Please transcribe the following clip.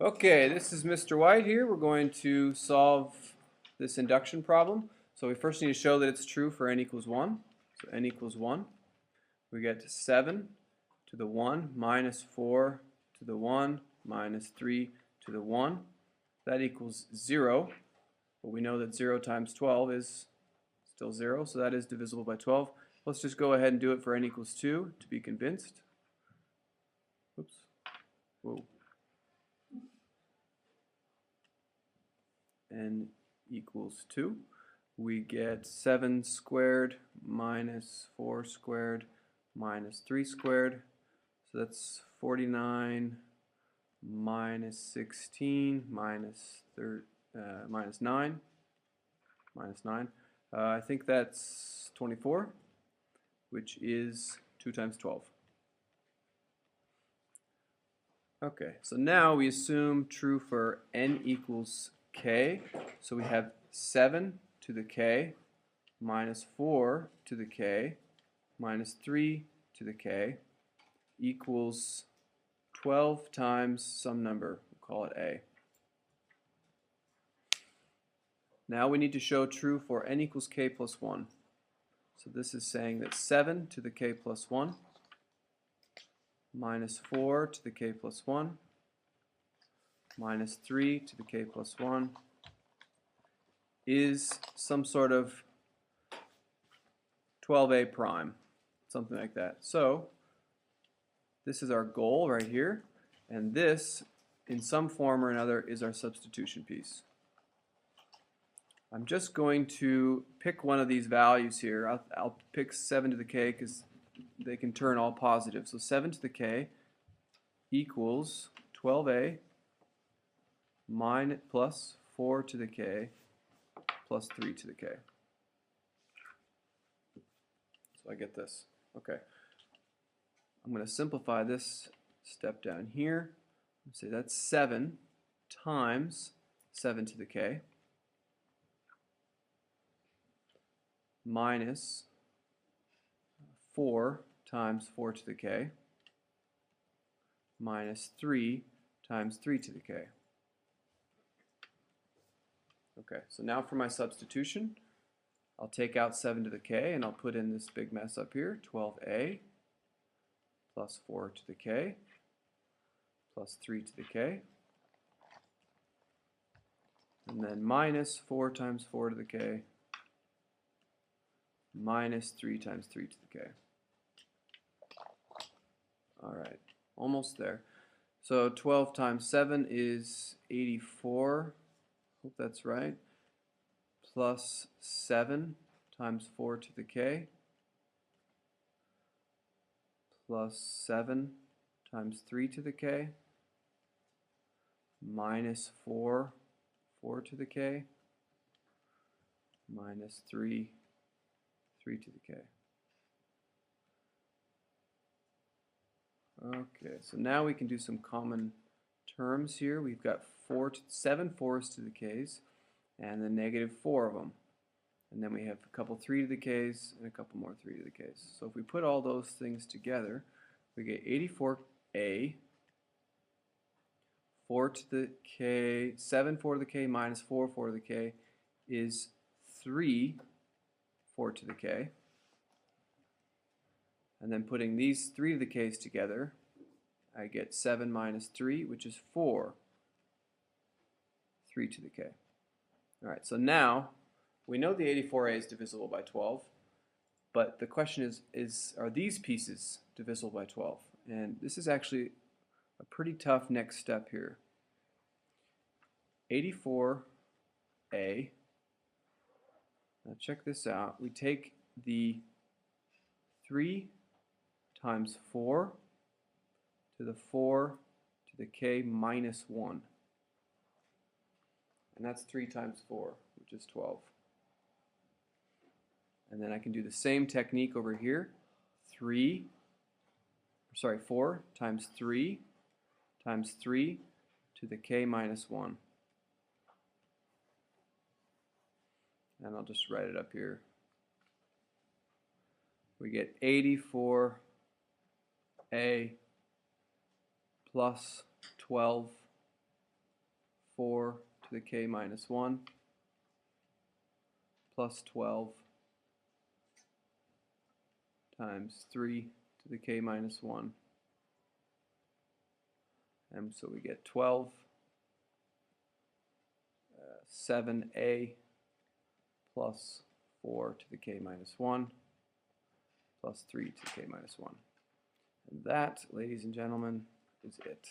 Okay, this is Mr. White here. We're going to solve this induction problem. So we first need to show that it's true for n equals 1. So n equals 1. We get 7 to the 1 minus 4 to the 1 minus 3 to the 1. That equals 0. But we know that 0 times 12 is still 0, so that is divisible by 12. Let's just go ahead and do it for n equals 2 to be convinced. Oops. Whoa. N equals 2. We get 7 squared minus 4 squared minus 3 squared. So that's 49 minus 16 minus 9. Minus 9. I think that's 24, which is 2 times 12. Okay, so now we assume true for n equals k. So we have 7 to the k minus 4 to the k minus 3 to the k equals 12 times some number. We'll call it a. Now we need to show true for n equals k plus 1. So this is saying that 7 to the k plus 1 minus 4 to the k plus 1 minus 3 to the k plus 1 is some sort of 12a prime, something like that. So this is our goal right here, and this in some form or another is our substitution piece. I'm just going to pick one of these values here. I'll pick 7 to the k because they can turn all positive. So 7 to the k equals 12a minus plus 4 to the k plus 3 to the k. So I get this. Okay. I'm going to simplify this step down here. Say that's 7 times 7 to the k minus 4 times 4 to the k minus 3 times 3 to the k. Okay, so now for my substitution, I'll take out 7 to the k and I'll put in this big mess up here, 12a plus 4 to the k plus 3 to the k, and then minus 4 times 4 to the k minus 3 times 3 to the k. Alright, almost there. So 12 times 7 is 84, hope that's right, plus 7 times 4 to the k plus 7 times 3 to the k minus 4 to the k minus 3 to the k. Okay, so now we can do some common terms here. We've got 7 fours to the k's and then negative 4 of them. And then we have a couple 3 to the k's and a couple more 3 to the k's. So if we put all those things together, we get 84a, 4 to the k, 7 4 to the k minus 4 4 to the k is 3 4 to the k. And then putting these 3 to the k's together, I get 7 minus 3, which is 4 3 to the k. Alright, so now we know the 84a is divisible by 12, but the question is are these pieces divisible by 12? And this is actually a pretty tough next step here. 84a, now check this out, we take the 3 times 4 to the 4 to the k minus 1. And that's 3 times 4, which is 12. And then I can do the same technique over here. 4 times 3 times 3 to the k minus 1. And I'll just write it up here. We get 84a plus 12 4 to the k minus 1 plus 12 times 3 to the k minus 1. And so we get 12, 7a plus 4 to the k minus 1 plus 3 to the k minus 1. And that, ladies and gentlemen, is it.